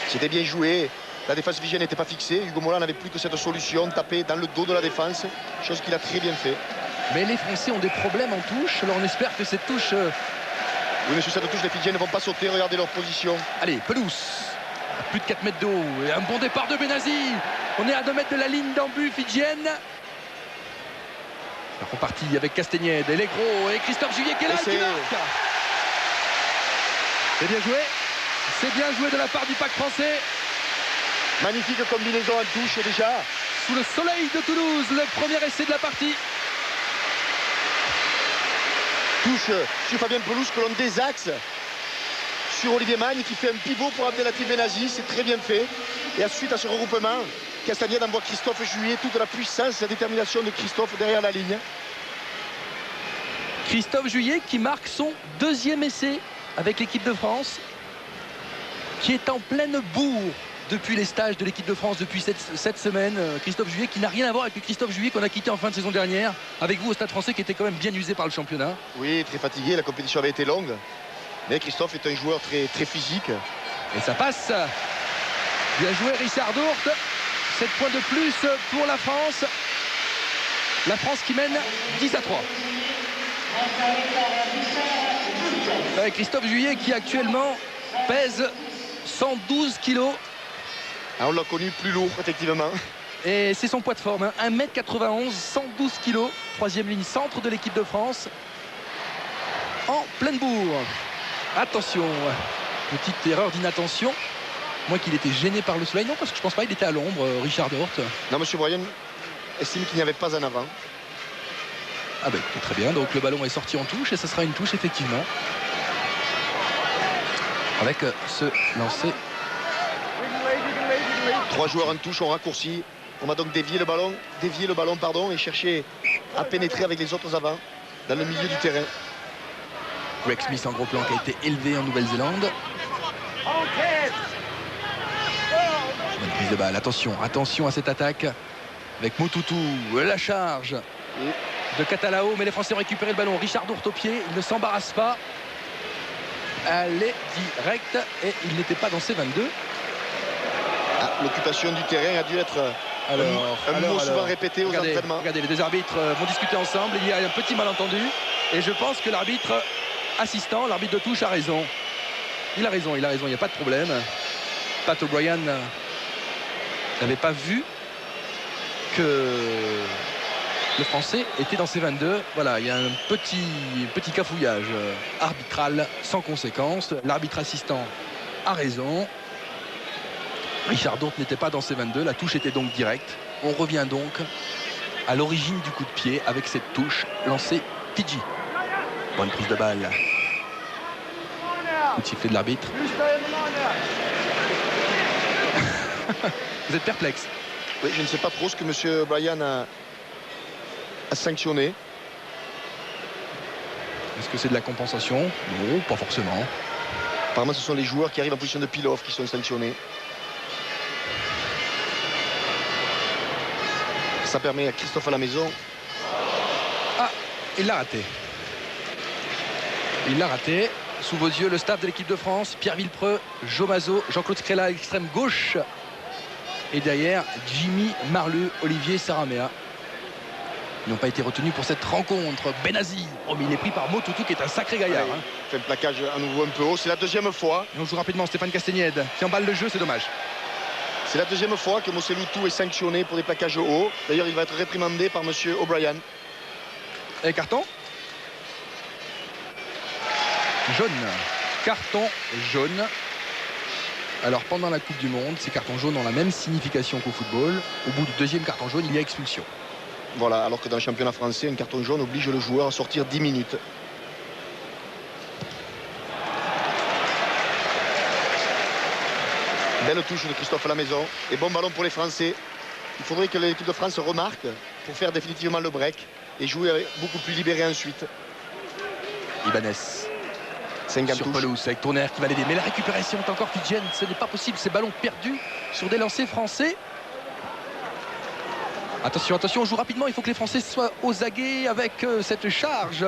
C'était bien joué. La défense fidjienne n'était pas fixée. Hugo Mola n'avait plus que cette solution, taper dans le dos de la défense. Chose qu'il a très bien fait. Mais les Français ont des problèmes en touche. Alors on espère que cette touche... Oui, mais sur cette touche, les Fidjiens ne vont pas sauter. Regardez leur position. Allez, Pelouse. À plus de 4 mètres d'eau. Et un bon départ de Benazi. On est à 2 mètres de la ligne d'embut fidjienne. Reparti avec Castagnède et les gros. Et Christophe Juillet qui est là et qui marque. C'est bien joué. C'est bien joué de la part du pack français. Magnifique combinaison en touche déjà. Sous le soleil de Toulouse, le premier essai de la partie. Touche sur Fabien Pelouse que l'on désaxe sur Olivier Magne qui fait un pivot pour Abdelatif Benazi. C'est très bien fait. Et ensuite à ce regroupement, Castagnède envoie Christophe Juillet. Toute la puissance et la détermination de Christophe derrière la ligne. Christophe Juillet qui marque son 2e essai avec l'équipe de France, qui est en pleine bourre depuis les stages de l'équipe de France depuis cette semaine. Christophe Juillet qui n'a rien à voir avec le Christophe Juillet qu'on a quitté en fin de saison dernière avec vous au Stade Français, qui était quand même bien usé par le championnat. Oui, très fatigué, la compétition avait été longue, mais Christophe est un joueur très physique. Et ça passe. Bien joué Richard Dourte. 7 points de plus pour la France. La France qui mène 10-3. Avec Christophe Juillet qui actuellement pèse 112 kilos. Alors on l'a connu plus lourd, effectivement. Et c'est son poids de forme, hein. 1m91, 112 kilos. 3e ligne centre de l'équipe de France. En pleine bourre. Attention, petite erreur d'inattention. Moi qu'il était gêné par le soleil. Non, parce que je pense pas, il était à l'ombre, Richard Dourte. Non, monsieur Bryan estime qu'il n'y avait pas en avant. Ah ben très bien, donc le ballon est sorti en touche et ce sera une touche effectivement. Avec ce lancer. 3 joueurs en touche, on raccourci. On va donc dévier le ballon et chercher à pénétrer avec les autres avant dans le milieu du terrain. Greg Smith en gros plan qui a été élevé en Nouvelle-Zélande. Bonne prise de balle, attention à cette attaque avec Motoutou, la charge de Catalao, mais les Français ont récupéré le ballon. Richard Dourte au pied, il ne s'embarrasse pas. Elle est directe et il n'était pas dans ses 22. L'occupation du terrain a dû être un mot souvent répété aux entraînements. Regardez, les deux arbitres vont discuter ensemble. Il y a un petit malentendu et je pense que l'arbitre assistant, l'arbitre de touche a raison. Il a raison, il n'y a pas de problème. Pat O'Brien n'avait pas vu que le Français était dans ses 22. Voilà, il y a un petit cafouillage arbitral sans conséquence. L'arbitre assistant a raison. Richard Dourte n'était pas dans ses 22. La touche était donc directe. On revient donc à l'origine du coup de pied avec cette touche lancée Fidji. Bonne prise de balle. Coup de sifflet de l'arbitre. Vous êtes perplexe. Oui, je ne sais pas trop ce que M. Bryan a sanctionné. Est-ce que c'est de la compensation? Non, pas forcément. Apparemment, ce sont les joueurs qui arrivent en position de peel-off qui sont sanctionnés. Ça permet à Christophe à la maison. Ah, il l'a raté. Il l'a raté. Sous vos yeux, le staff de l'équipe de France. Pierre Villepreux, Jo Mazo, Jean-Claude Scrella à l'extrême gauche. Et derrière, Jimmy Marlu, Olivier Saramea. Ils n'ont pas été retenus pour cette rencontre. Benazi, oh mais il est pris par Motoutou qui est un sacré gaillard. Ouais, il fait un plaquage à nouveau un peu haut. C'est la deuxième fois. Et on joue rapidement Stéphane Castagnède qui emballe le jeu, c'est dommage. C'est la deuxième fois que Moseloutou est sanctionné pour des plaquages hauts. D'ailleurs, il va être réprimandé par monsieur O'Brien. Et carton jaune. Carton jaune. Alors pendant la Coupe du Monde, ces cartons jaunes ont la même signification qu'au football. Au bout du deuxième carton jaune, il y a expulsion. Voilà, alors que dans le championnat français, un carton jaune oblige le joueur à sortir 10 minutes. Belle touche de Christophe Lamaison. Et bon ballon pour les Français. Il faudrait que l'équipe de France remarque pour faire définitivement le break et jouer beaucoup plus libéré ensuite. Ibanez sur pelouse avec Tourner qui va l'aider. Mais la récupération est encore fidjienne. Ce n'est pas possible. Ces ballons perdus sur des lancers français. Attention, attention, on joue rapidement. Il faut que les Français soient aux aguets avec cette charge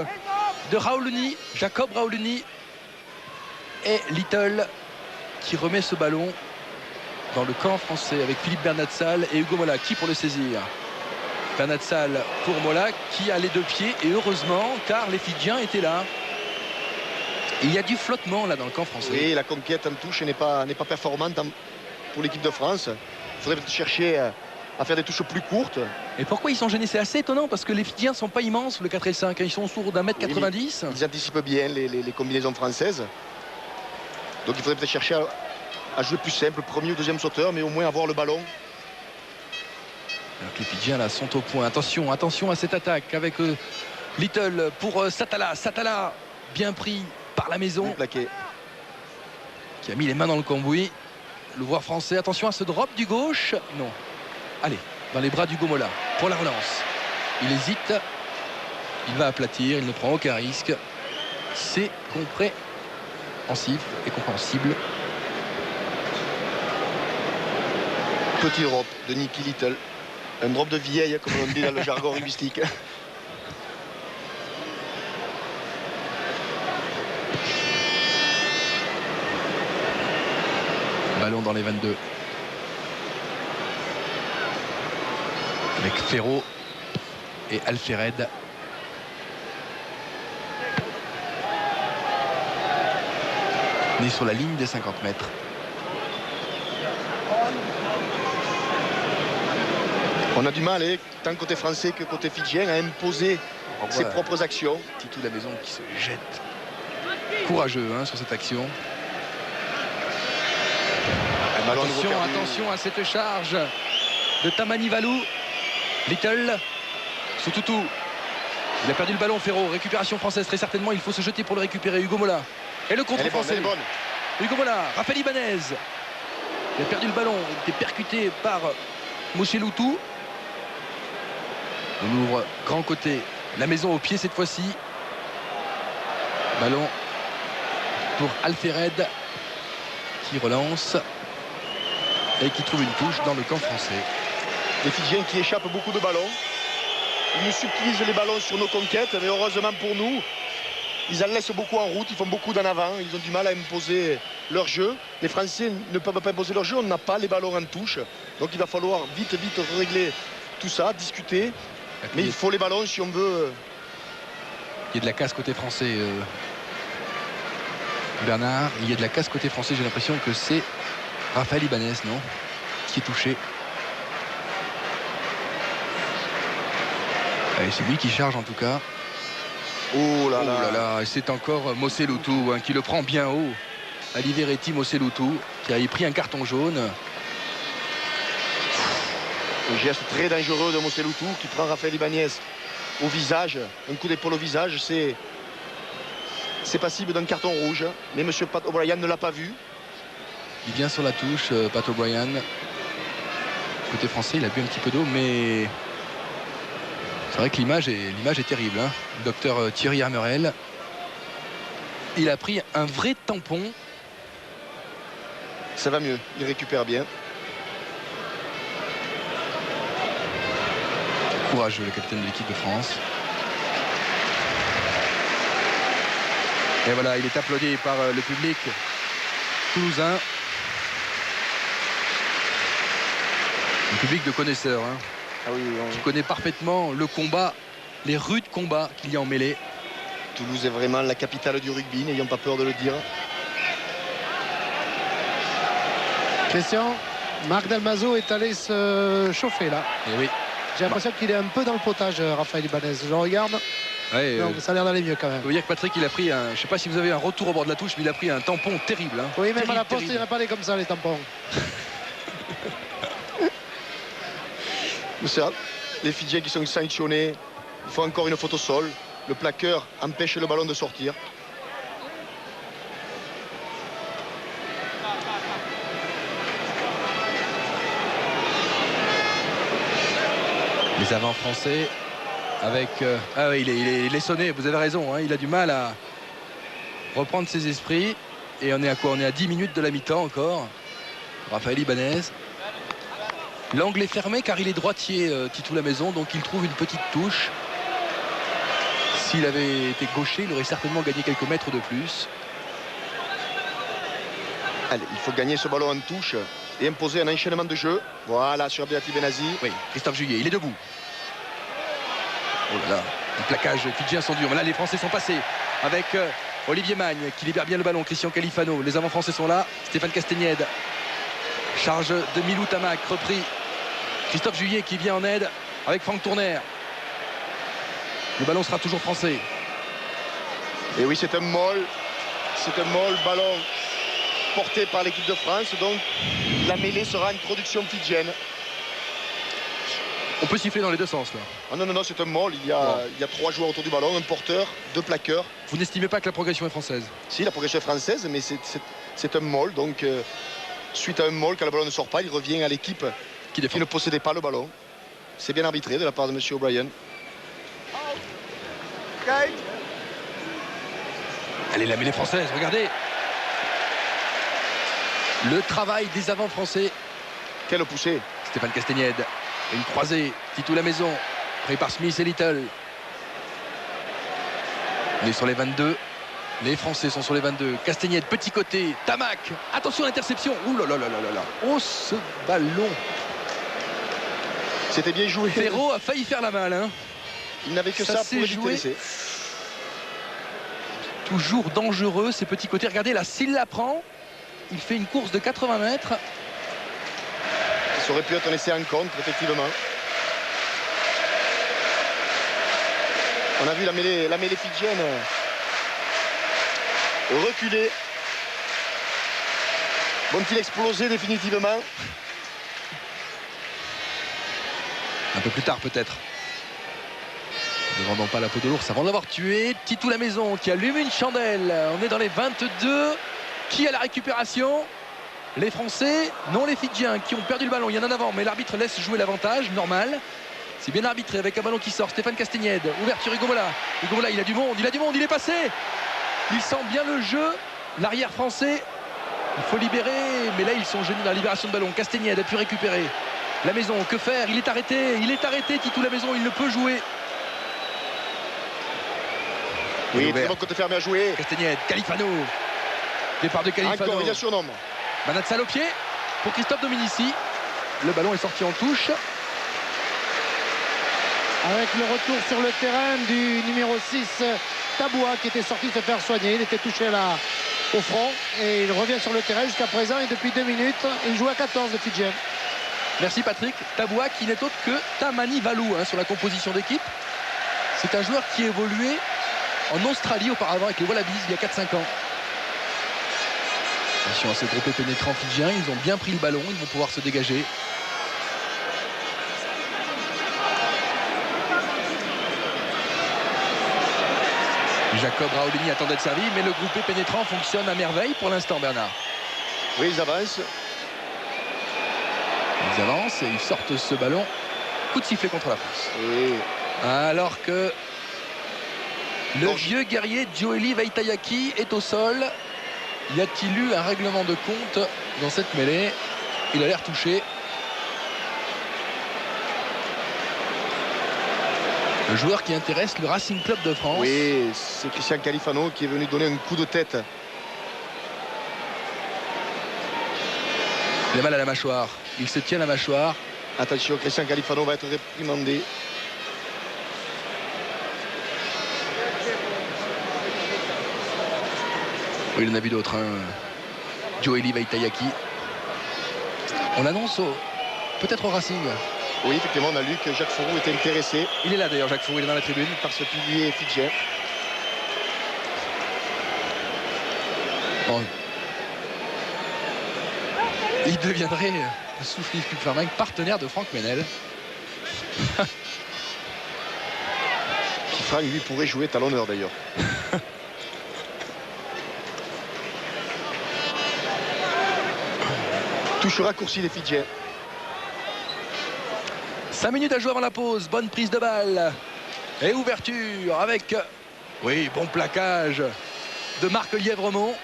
de Raouluni, Jacob Raouluni et Little qui remet ce ballon dans le camp français avec Philippe Bernatsal et Hugo Mola qui pour le saisir. Bernatsal pour Mola qui a les deux pieds et heureusement car les Fidjiens étaient là. Il y a du flottement là dans le camp français. Oui, la conquête en touche n'est pas performante pour l'équipe de France. Il faudrait peut-être chercher à faire des touches plus courtes. Et pourquoi ils sont gênés? C'est assez étonnant parce que les Fidjiens ne sont pas immenses, le 4 et 5. Ils sont autour d'un mètre 90. Ils anticipent bien les combinaisons françaises. Donc il faudrait peut-être chercher à jouer plus simple, premier ou deuxième sauteur, mais au moins avoir le ballon. Alors que les Fidjiens là sont au point. Attention, attention à cette attaque avec Little pour Satala. Satala bien pris par Lamaison qui a mis les mains dans le cambouis. Le joueur français, attention à ce drop du gauche. Non. Allez, dans les bras d'Hugo Mola pour la relance. Il hésite. Il va aplatir, il ne prend aucun risque. C'est compréhensif et compréhensible. Petit drop de Nicky Little. Un drop de vieille, comme on dit dans le jargon rugbyistique. Ballon dans les 22. Avec Ferro et Alfered. Né sur la ligne des 50 mètres. On a du mal, tant côté français que côté fidjien, à imposer ses propres actions. Titou Lamaison qui se jette. Courageux sur cette action. Attention, attention à cette charge de Tamani Valou. Little. Soutoutou. Il a perdu le ballon, Ferro. Récupération française, très certainement. Il faut se jeter pour le récupérer. Hugo Mola. Et le contre français. Hugo Mola. Raphaël Ibanez. Il a perdu le ballon. Il était percuté par Moseloutou. On ouvre grand côté. Lamaison au pied cette fois-ci. Ballon pour Alfered qui relance et qui trouve une touche dans le camp français. Les Fidjiens qui échappent beaucoup de ballons. Ils nous subtilisent les ballons sur nos conquêtes, mais heureusement pour nous, ils en laissent beaucoup en route, ils font beaucoup d'en avant, ils ont du mal à imposer leur jeu. Les Français ne peuvent pas imposer leur jeu, on n'a pas les ballons en touche. Donc il va falloir vite régler tout ça, discuter. Mais il faut les ballons si on veut. Il y a de la casse côté français. Bernard, il y a de la casse côté français, j'ai l'impression que c'est Raphaël Ibanez, non, qui est touché. C'est lui qui charge en tout cas. Oh là là, et c'est encore Moseloutou qui le prend bien haut. Aliveretti Moseloutou qui a pris un carton jaune. Un geste très dangereux de Moseloutou qui prend Raphaël Ibanez au visage. Un coup d'épaule au visage, c'est passible d'un carton rouge. Mais M. Pat O'Brien ne l'a pas vu. Il vient sur la touche, Pat O'Brien. Côté français, il a bu un petit peu d'eau, mais c'est vrai que l'image est terrible. Docteur Thierry Armerel. Il a pris un vrai tampon. Ça va mieux, il récupère bien. Courageux, le capitaine de l'équipe de France. Et voilà, il est applaudi par le public toulousain. Un public de connaisseurs. Ah oui, qui connaît parfaitement le combat les rudes combats qu'il y a en mêlée. Toulouse est vraiment la capitale du rugby, n'ayons pas peur de le dire. Christian, Marc Dalmazo est allé se chauffer là. Et oui. J'ai l'impression qu'il est un peu dans le potage, Raphaël Ibanez. Je le regarde. Ouais, Donc, ça a l'air d'aller mieux quand même. je veux dire que Patrick, il a pris un. Je sais pas si vous avez un retour au bord de la touche, mais il a pris un tampon terrible. Hein. Oui, même terrible, à la poste, il terrible. n'y en a pas des comme ça, les tampons. Ça, les Fidjiens qui sont sanctionnés, il faut encore une faute au sol. Le plaqueur empêche le ballon de sortir. Les avants français avec... Ah oui, il est sonné, vous avez raison. Hein, il a du mal à reprendre ses esprits. Et on est à quoi? On est à 10 minutes de la mi-temps encore. Raphaël Ibanez. L'angle est fermé car il est droitier, Titou Lamaison. Donc il trouve une petite touche. S'il avait été gaucher, il aurait certainement gagné quelques mètres de plus. Allez, il faut gagner ce ballon en touche et imposer un enchaînement de jeu. Voilà, sur Abdelhati Benazi. Oui, Christophe Juillet, il est debout. Oh là là, les plaquages fidjiens sont durs. Mais là, les Français sont passés avec Olivier Magne qui libère bien le ballon. Christian Califano, les avants français sont là. Stéphane Castagnède, charge de Milou Tamac, repris. Christophe Juillet qui vient en aide avec Franck Tourner. Le ballon sera toujours français. Et oui, c'est un molle. C'est un molle, ballon porté par l'équipe de France. Donc, la mêlée sera une production fidjienne. On peut siffler dans les deux sens là. Ah non, non, non, c'est un molle. Il y a 3 joueurs autour du ballon, un porteur, 2 plaqueurs. Vous n'estimez pas que la progression est française? Si, la progression est française, mais c'est un molle. Donc, suite à un molle, quand le ballon ne sort pas, il revient à l'équipe Qui défend. qui ne possédait pas le ballon. C'est bien arbitré de la part de M. O'Brien. Allez, la mêlée française, regardez. Le travail des avants français. Quelle poussée. Stéphane Castagnède. Une croisée. Titou Lamaison. Pris par Smith et Little. On est sur les 22. Les Français sont sur les 22. Castagnède, petit côté. Tamac. Attention à l'interception. Ouh là là là là là. Oh, ce ballon. C'était bien joué. Ferro a failli faire la malle. Hein. Il n'avait que Ça ça s'est pour éviter joué. l'essai. Toujours dangereux ces petits côtés. Regardez là, s'il la prend, il fait une course de 80 mètres. Ça aurait pu être un essai en contre, effectivement. On a vu la mêlée fidjienne reculer. Vont-ils exploser définitivement? Un peu plus tard peut-être. Ne vendons pas la peau de l'ours avant d'avoir tué. Titou Lamaison qui allume une chandelle. On est dans les 22. Qui a la récupération? Les Français, non les Fidjiens qui ont perdu le ballon. Il y en a un avant, mais l'arbitre laisse jouer l'avantage, normal. C'est bien arbitré avec un ballon qui sort. Stéphane Castagnède, ouverture Hugo Mola. Hugo Mola, il a du monde, il est passé. Il sent bien le jeu. L'arrière français, il faut libérer, mais là ils sont gênés dans la libération de ballon. Castagnède a pu récupérer. Lamaison, que faire? Il est arrêté, Titou Lamaison, il ne peut jouer. Oui, très bon côté fermé à jouer. Castagnède, Califano. Départ de Califano. Encore, il y a surnombre. Manatsal au pied pour Christophe Dominici. Le ballon est sorti en touche. Avec le retour sur le terrain du numéro 6, Taboua, qui était sorti se faire soigner. Il était touché au front et il revient sur le terrain jusqu'à présent. Et depuis 2 minutes, il joue à 14 de Fidjiens. Merci Patrick. Taboua qui n'est autre que Tamani Valou sur la composition d'équipe. C'est un joueur qui évoluait en Australie auparavant avec les Wallabies il y a 4-5 ans. Attention à ce groupé pénétrant fidjien. Ils ont bien pris le ballon. Ils vont pouvoir se dégager. Jacob Raoulini attend d'être servi, mais le groupé pénétrant fonctionne à merveille pour l'instant, Bernard. Oui, ils avancent. Ils avancent et ils sortent ce ballon. Coup de sifflet contre la France. Oui. Alors que le vieux guerrier Joeli Veitayaki est au sol. Y a-t-il eu un règlement de compte dans cette mêlée? Il a l'air touché. Le joueur qui intéresse le Racing Club de France. Oui, c'est Christian Califano qui est venu donner un coup de tête. Il a mal à la mâchoire. Il se tient la mâchoire. Attention, Christian Califano va être réprimandé. Oui, il en a vu d'autres. Hein. Joeli Vaitayaki. On l'annonce peut-être au Racing. Oui, effectivement, on a lu que Jacques Fourou était intéressé. Il est là d'ailleurs, Jacques Fourou, il est dans la tribune. Par ce pilier fidjien. Bon. Il deviendrait, souffle Yves Kupferman, partenaire de Franck Menel. Qui Franck, lui, pourrait jouer talonneur d'ailleurs. Touche raccourci des Fidjiens. 5 minutes à jouer avant la pause. Bonne prise de balle. Et ouverture avec, oui, bon plaquage de Marc Lièvremont.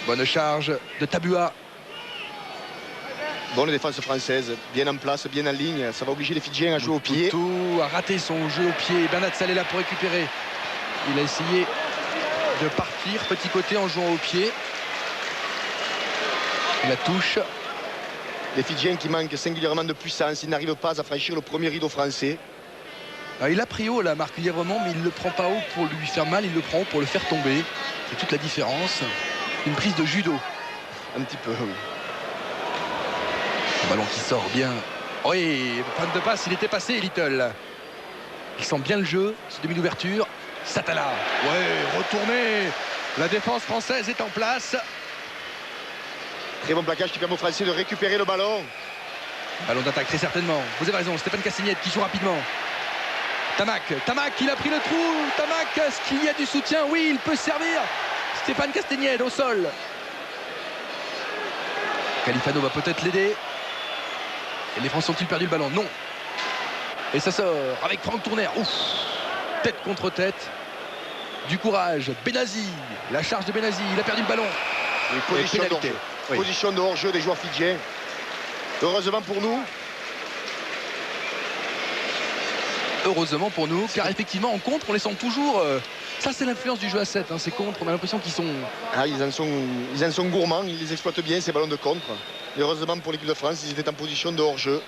Bonne charge de Tabua. Bonne défense française, bien en place, bien en ligne. Ça va obliger les Fidjiens à jouer au pied. Tout a raté son jeu au pied. Bernat Salé là pour récupérer. Il a essayé de partir petit côté en jouant au pied. La touche. Les Fidjiens qui manquent singulièrement de puissance. Ils n'arrivent pas à franchir le premier rideau français. Alors, il a pris haut là, Marc Lièvremont, mais il ne le prend pas haut pour lui faire mal. Il le prend haut pour le faire tomber. C'est toute la différence. Une prise de judo. Un petit peu, oui. Le ballon qui sort bien. Oui, panne de passe, il était passé, Little. Il sent bien le jeu, ce demi d'ouverture. Satala. Ouais, retourné. La défense française est en place. Très bon plaquage qui permet aux Français de récupérer le ballon. Ballon d'attaque, très certainement. Vous avez raison, Stéphane Castagnette qui joue rapidement. Tamac, il a pris le trou. Tamac, est-ce qu'il y a du soutien? Oui, il peut servir. Stéphane Castagnette au sol. Califano va peut-être l'aider. Et les Français ont-ils perdu le ballon? Non. Et ça sort avec Franck Tournaire. Ouf. Tête contre tête. Du courage. Benazi. La charge de Benazi. Il a perdu le ballon. Position de hors-jeu. Oui. Position de hors-jeu des joueurs fidjiens. Heureusement pour nous. Heureusement pour nous, car effectivement en contre on les sent toujours. Ça c'est l'influence du jeu à 7, hein, ces contres, on a l'impression qu'ils sont. Ah, ils en sont gourmands, ils les exploitent bien ces ballons de contre. Et heureusement pour l'équipe de France, ils étaient en position de hors-jeu.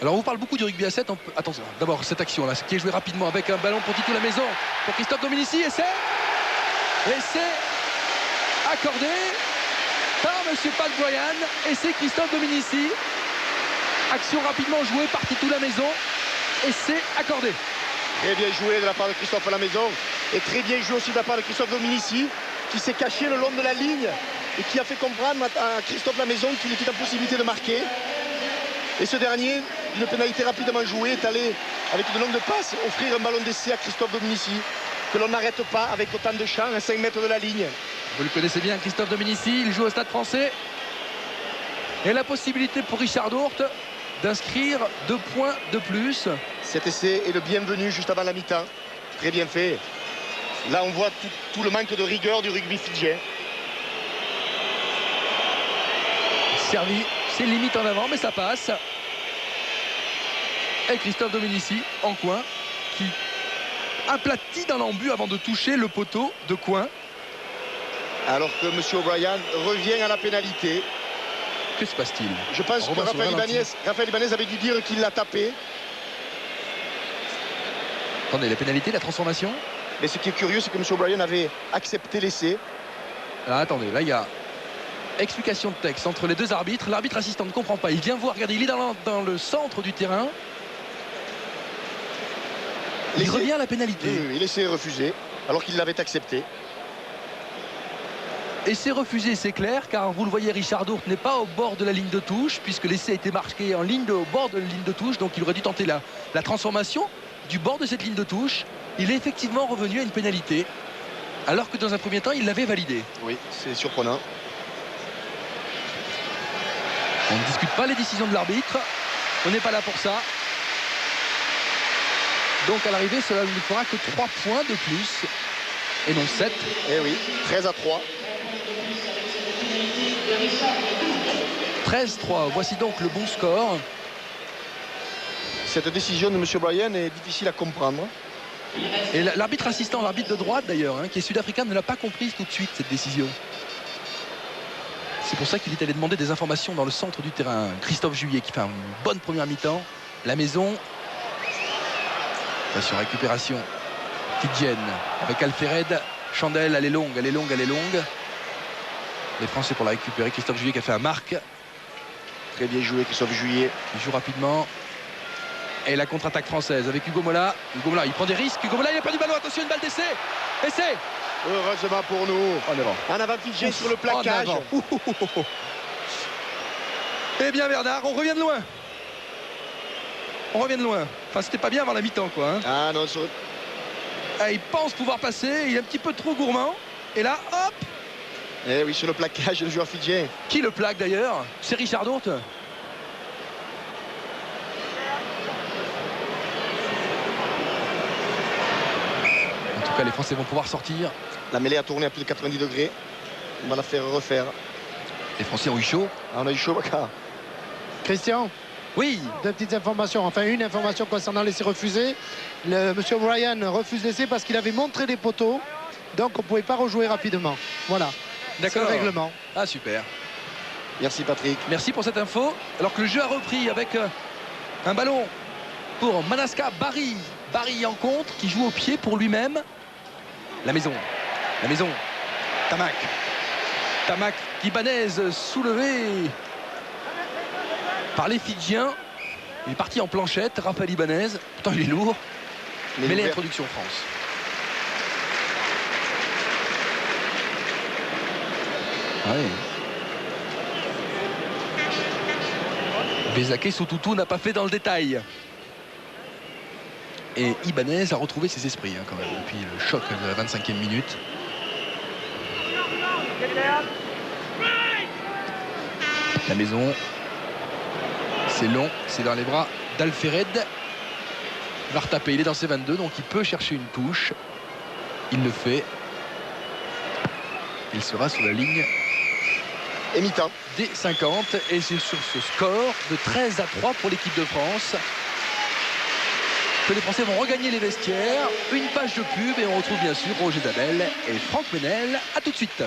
Alors on vous parle beaucoup du rugby à 7. Attention, d'abord cette action là, qui est jouée rapidement avec un ballon pour Tito Lamaison, pour Christophe Dominici, et c'est accordé par Monsieur Pat Bryan, et c'est Christophe Dominici. Action rapidement jouée par Tito Lamaison, et c'est accordé. Très bien joué de la part de Christophe Lamaison, et très bien joué aussi de la part de Christophe Dominici, qui s'est caché le long de la ligne et qui a fait comprendre à Christophe Lamaison qu'il était en possibilité de marquer. Et ce dernier, une pénalité rapidement jouée, est allé avec une longue passe offrir un ballon d'essai à Christophe Dominici, que l'on n'arrête pas avec autant de champ à 5 mètres de la ligne. Vous le connaissez bien, Christophe Dominici, il joue au Stade Français. Et la possibilité pour Richard Dourte d'inscrire 2 points de plus. Cet essai est le bienvenu juste avant la mi-temps. Très bien fait. Là, on voit tout le manque de rigueur du rugby fidjien. Servi, c'est limite en avant, mais ça passe. Et Christophe Dominici en coin, qui aplatit dans l'embut avant de toucher le poteau de coin. Alors que M. O'Brien revient à la pénalité. Que se passe-t-il? Je pense que Raphaël Ibanez avait dû dire qu'il l'a tapé. Attendez, la pénalité, la transformation. Mais ce qui est curieux, c'est que M. O'Brien avait accepté l'essai. Alors attendez, là il y a explication de texte entre les deux arbitres. L'arbitre assistant ne comprend pas. Il vient voir, regardez, il est dans le centre du terrain. Il revient à la pénalité. Oui, l'essai est refusé, alors qu'il l'avait accepté. Et c'est refusé, c'est clair, car vous le voyez, Richard Dourte n'est pas au bord de la ligne de touche, puisque l'essai a été marqué au bord de la ligne de touche, donc il aurait dû tenter la transformation du bord de cette ligne de touche. Il est effectivement revenu à une pénalité, alors que dans un premier temps, il l'avait validé. Oui, c'est surprenant. On ne discute pas les décisions de l'arbitre, on n'est pas là pour ça. Donc à l'arrivée, cela ne fera que 3 points de plus, et non 7. Eh oui, 13-3. 13-3, voici donc le bon score. Cette décision de M. Bryan est difficile à comprendre. Et l'arbitre assistant, l'arbitre de droite d'ailleurs, hein, qui est sud-africain, ne l'a pas comprise tout de suite, cette décision. C'est pour ça qu'il est allé demander des informations dans le centre du terrain. Christophe Juillet qui fait une bonne première mi-temps. La maison. Sur récupération fidjienne avec Alfered Chandelle, elle est longue, elle est longue, elle est longue. Les Français pour la récupérer. Christophe Juillet qui a fait un marque. Très bien joué, Christophe Juillet. Il joue rapidement. Et la contre-attaque française avec Hugo Mola. Hugo Mola, il prend des risques. Hugo Mola, il a perdu le ballon. Attention, une balle d'essai. Essai. Heureusement pour nous. En avant. En avant Fidjien sur le plaquage. Eh bien Bernard, on revient de loin. On revient de loin. Enfin, c'était pas bien avant la mi-temps, quoi. Hein. Ah non, Il pense pouvoir passer. Il est un petit peu trop gourmand. Et là, hop. Eh oui, sur le plaquage, le joueur fidjien. Qui le plaque d'ailleurs? C'est Richard Dourte. En tout cas, les Français vont pouvoir sortir. La mêlée a tourné à plus de 90 degrés. On va la faire refaire. Les Français ont eu chaud. Ah, on a eu chaud, Baka. Christian, Oui. deux petites informations. Enfin, une information concernant l'essai refusé. Monsieur O'Brien refuse l'essai parce qu'il avait montré des poteaux. Donc, on ne pouvait pas rejouer rapidement. Voilà. C'est le règlement. Ah, super. Merci, Patrick. Merci pour cette info. Alors que le jeu a repris avec un ballon pour Manaska Barry. Barry en contre qui joue au pied pour lui-même. La maison. La maison. Tamac. Tamac libanaise soulevée par les Fidjiens. Il est parti en planchette. Raphaël libanaise. Pourtant, il est lourd. Mais l'introduction France. Ouais. Bézaké Soutoutou n'a pas fait dans le détail. Et Ibanez a retrouvé ses esprits quand même depuis le choc de la 25e minute. La maison. C'est long, c'est dans les bras d'Alfered. Il va retaper, il est dans ses 22, donc il peut chercher une touche. Il le fait. Il sera sur la ligne Et mi-temps. des 50 et c'est sur ce score de 13-3 pour l'équipe de France que les Français vont regagner les vestiaires. Une page de pub et on retrouve bien sûr Roger Dabel et Franck Menel. À tout de suite.